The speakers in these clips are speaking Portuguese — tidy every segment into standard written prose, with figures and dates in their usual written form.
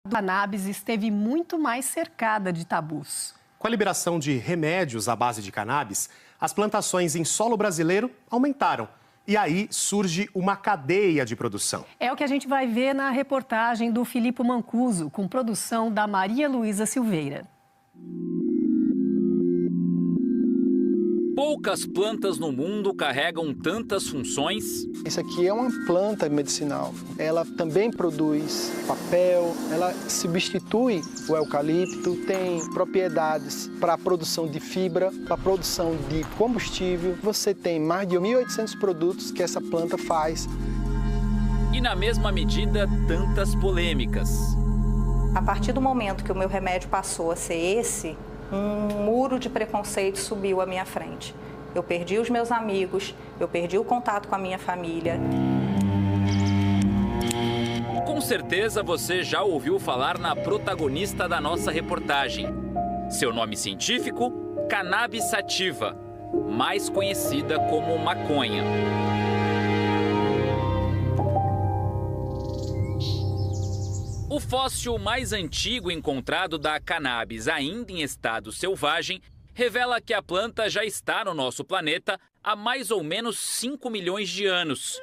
cannabis esteve muito mais cercada de tabus. Com a liberação de remédios à base de cannabis, as plantações em solo brasileiro aumentaram. E aí surge uma cadeia de produção. É o que a gente vai ver na reportagem do Filipe Mancuso, com produção da Maria Luísa Silveira. Poucas plantas no mundo carregam tantas funções. Isso aqui é uma planta medicinal. Ela também produz papel, ela substitui o eucalipto, tem propriedades para a produção de fibra, para a produção de combustível. Você tem mais de 1.800 produtos que essa planta faz. E na mesma medida, tantas polêmicas. A partir do momento que o meu remédio passou a ser esse, um muro de preconceito subiu à minha frente. Eu perdi os meus amigos, eu perdi o contato com a minha família. Com certeza você já ouviu falar na protagonista da nossa reportagem. Seu nome científico, Cannabis sativa, mais conhecida como maconha. O fóssil mais antigo encontrado da cannabis, ainda em estado selvagem, revela que a planta já está no nosso planeta há mais ou menos 5 milhões de anos.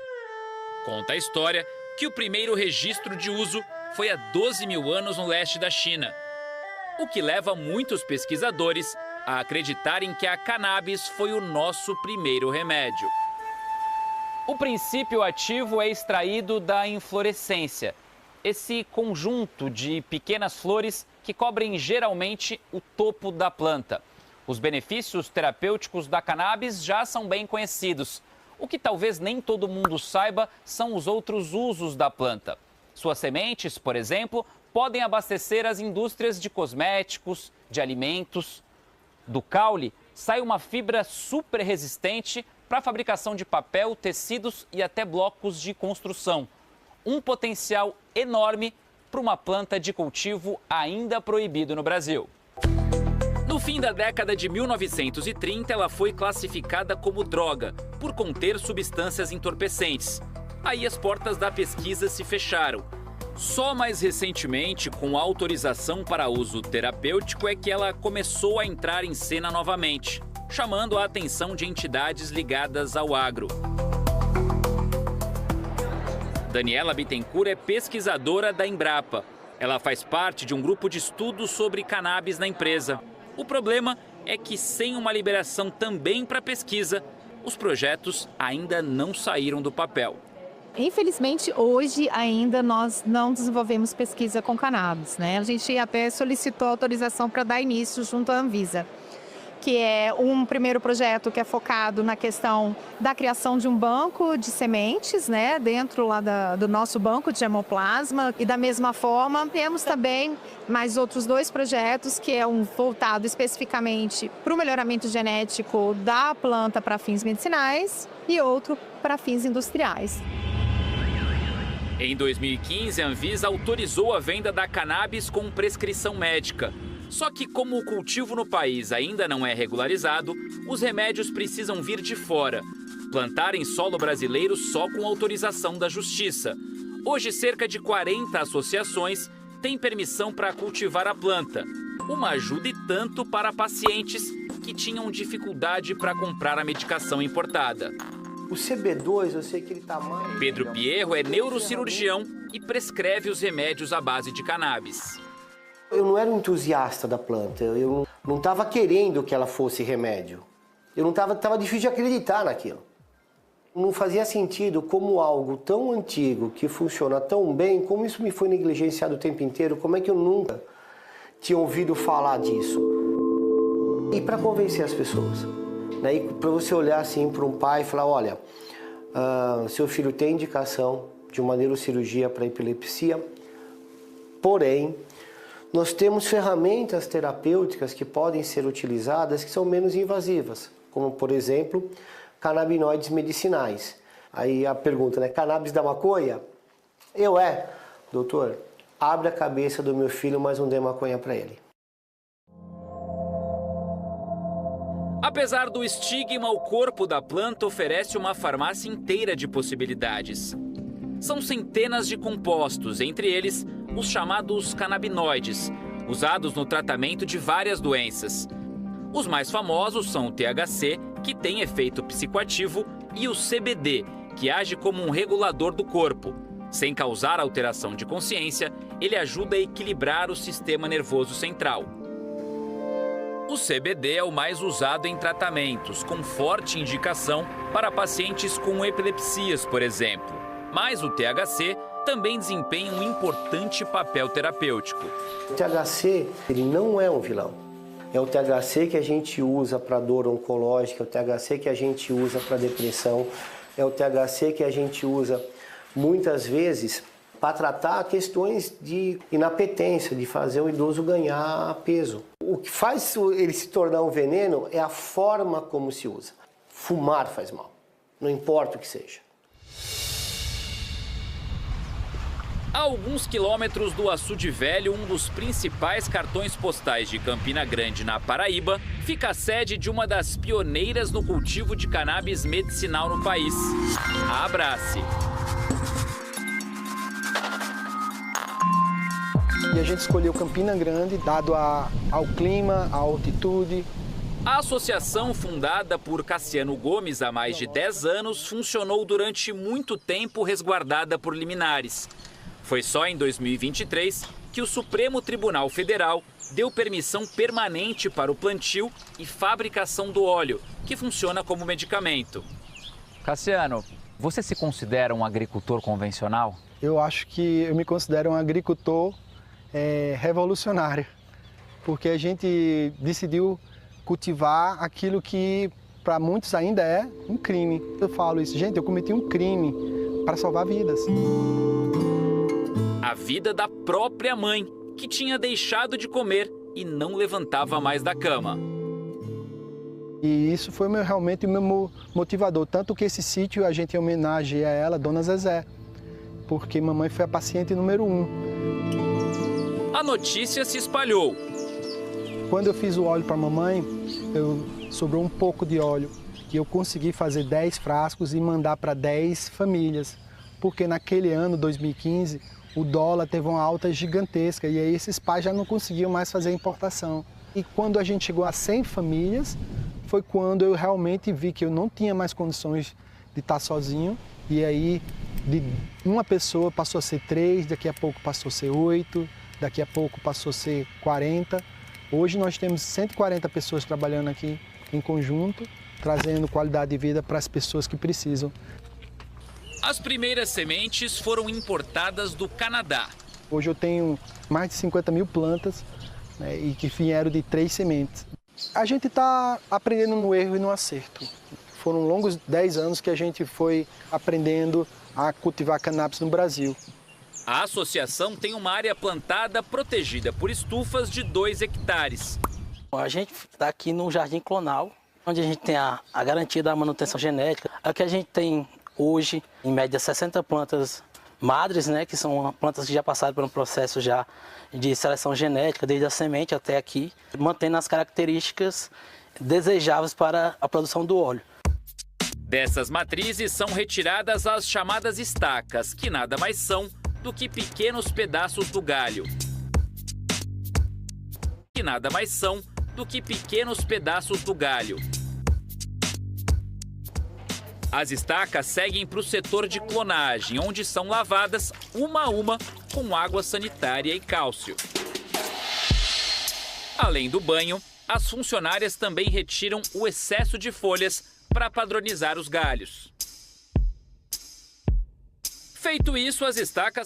Conta a história que o primeiro registro de uso foi há 12 mil anos no leste da China, o que leva muitos pesquisadores a acreditarem que a cannabis foi o nosso primeiro remédio. O princípio ativo é extraído da inflorescência, esse conjunto de pequenas flores que cobrem geralmente o topo da planta. Os benefícios terapêuticos da cannabis já são bem conhecidos. O que talvez nem todo mundo saiba são os outros usos da planta. Suas sementes, por exemplo, podem abastecer as indústrias de cosméticos, de alimentos. Do caule sai uma fibra super resistente para a fabricação de papel, tecidos e até blocos de construção. Um potencial enorme para uma planta de cultivo ainda proibido no Brasil. No fim da década de 1930, ela foi classificada como droga, por conter substâncias entorpecentes. Aí as portas da pesquisa se fecharam. Só mais recentemente, com autorização para uso terapêutico, é que ela começou a entrar em cena novamente, chamando a atenção de entidades ligadas ao agro. Daniela Bittencourt é pesquisadora da Embrapa. Ela faz parte de um grupo de estudos sobre cannabis na empresa. O problema é que, sem uma liberação também para pesquisa, os projetos ainda não saíram do papel. Infelizmente, hoje ainda nós não desenvolvemos pesquisa com cannabis, né? A gente até solicitou autorização para dar início junto à Anvisa, que é um primeiro projeto que é focado na questão da criação de um banco de sementes, né, dentro lá do nosso banco de germoplasma. E da mesma forma, temos também mais outros 2 projetos, que é um voltado especificamente para o melhoramento genético da planta para fins medicinais e outro para fins industriais. Em 2015, a Anvisa autorizou a venda da cannabis com prescrição médica. Só que, como o cultivo no país ainda não é regularizado, os remédios precisam vir de fora. Plantar em solo brasileiro só com autorização da Justiça. Hoje, cerca de 40 associações têm permissão para cultivar a planta. Uma ajuda e tanto para pacientes que tinham dificuldade para comprar a medicação importada. O CB2, eu sei que ele está mais... Pedro Pierro é neurocirurgião e prescreve os remédios à base de cannabis. Eu não era um entusiasta da planta, eu não estava querendo que ela fosse remédio. Eu não estava difícil de acreditar naquilo. Não fazia sentido como algo tão antigo, que funciona tão bem, como isso me foi negligenciado o tempo inteiro, como é que eu nunca tinha ouvido falar disso? E para convencer as pessoas, né? Para você olhar assim para um pai e falar, olha, seu filho tem indicação de uma neurocirurgia para epilepsia, porém, nós temos ferramentas terapêuticas que podem ser utilizadas que são menos invasivas, como, por exemplo, canabinoides medicinais. Aí a pergunta, né? Cannabis da maconha? Doutor, abre a cabeça do meu filho, mas não dê maconha para ele. Apesar do estigma, o corpo da planta oferece uma farmácia inteira de possibilidades. São centenas de compostos, entre eles os chamados canabinoides, usados no tratamento de várias doenças. Os mais famosos são o THC, que tem efeito psicoativo, e o CBD, que age como um regulador do corpo. Sem causar alteração de consciência, ele ajuda a equilibrar o sistema nervoso central. O CBD é o mais usado em tratamentos, com forte indicação para pacientes com epilepsias, por exemplo. Mas o THC também desempenha um importante papel terapêutico. O THC, ele não é um vilão. É o THC que a gente usa para dor oncológica, é o THC que a gente usa para depressão, é o THC que a gente usa muitas vezes para tratar questões de inapetência, de fazer o idoso ganhar peso. O que faz ele se tornar um veneno é a forma como se usa. Fumar faz mal, não importa o que seja. A alguns quilômetros do Açude Velho, um dos principais cartões postais de Campina Grande, na Paraíba, fica a sede de uma das pioneiras no cultivo de cannabis medicinal no país, a Abrace. E a gente escolheu Campina Grande, dado ao clima, à altitude. A associação, fundada por Cassiano Gomes há mais de 10 anos, funcionou durante muito tempo resguardada por liminares. Foi só em 2023 que o Supremo Tribunal Federal deu permissão permanente para o plantio e fabricação do óleo, que funciona como medicamento. Cassiano, você se considera um agricultor convencional? Eu acho que eu me considero um agricultor revolucionário, porque a gente decidiu cultivar aquilo que para muitos ainda é um crime. Eu falo isso, gente, eu cometi um crime para salvar vidas. A vida da própria mãe, que tinha deixado de comer e não levantava mais da cama. E isso foi realmente o meu motivador, tanto que esse sítio a gente homenageia a ela, Dona Zezé, porque mamãe foi a paciente número 1. A notícia se espalhou. Quando eu fiz o óleo para a mamãe, sobrou um pouco de óleo e eu consegui fazer 10 frascos e mandar para 10 famílias, porque naquele ano, 2015, o dólar teve uma alta gigantesca e aí esses pais já não conseguiam mais fazer importação. E quando a gente chegou a 100 famílias, foi quando eu realmente vi que eu não tinha mais condições de estar sozinho. E aí, de uma pessoa passou a ser 3, daqui a pouco passou a ser 8, daqui a pouco passou a ser 40. Hoje nós temos 140 pessoas trabalhando aqui em conjunto, trazendo qualidade de vida para as pessoas que precisam. As primeiras sementes foram importadas do Canadá. Hoje eu tenho mais de 50 mil plantas, né, e que vieram de 3 sementes. A gente está aprendendo no erro e no acerto. Foram longos 10 anos que a gente foi aprendendo a cultivar cannabis no Brasil. A associação tem uma área plantada protegida por estufas de 2 hectares. A gente está aqui no Jardim Clonal, onde a gente tem a garantia da manutenção genética. Aqui a gente tem hoje, em média, 60 plantas madres, né, que são plantas que já passaram por um processo já de seleção genética, desde a semente até aqui, mantendo as características desejáveis para a produção do óleo. Dessas matrizes são retiradas as chamadas estacas, que nada mais são do que pequenos pedaços do galho. Que nada mais são do que pequenos pedaços do galho. As estacas seguem para o setor de clonagem, onde são lavadas uma a uma com água sanitária e cálcio. Além do banho, as funcionárias também retiram o excesso de folhas para padronizar os galhos. Feito isso, as estacas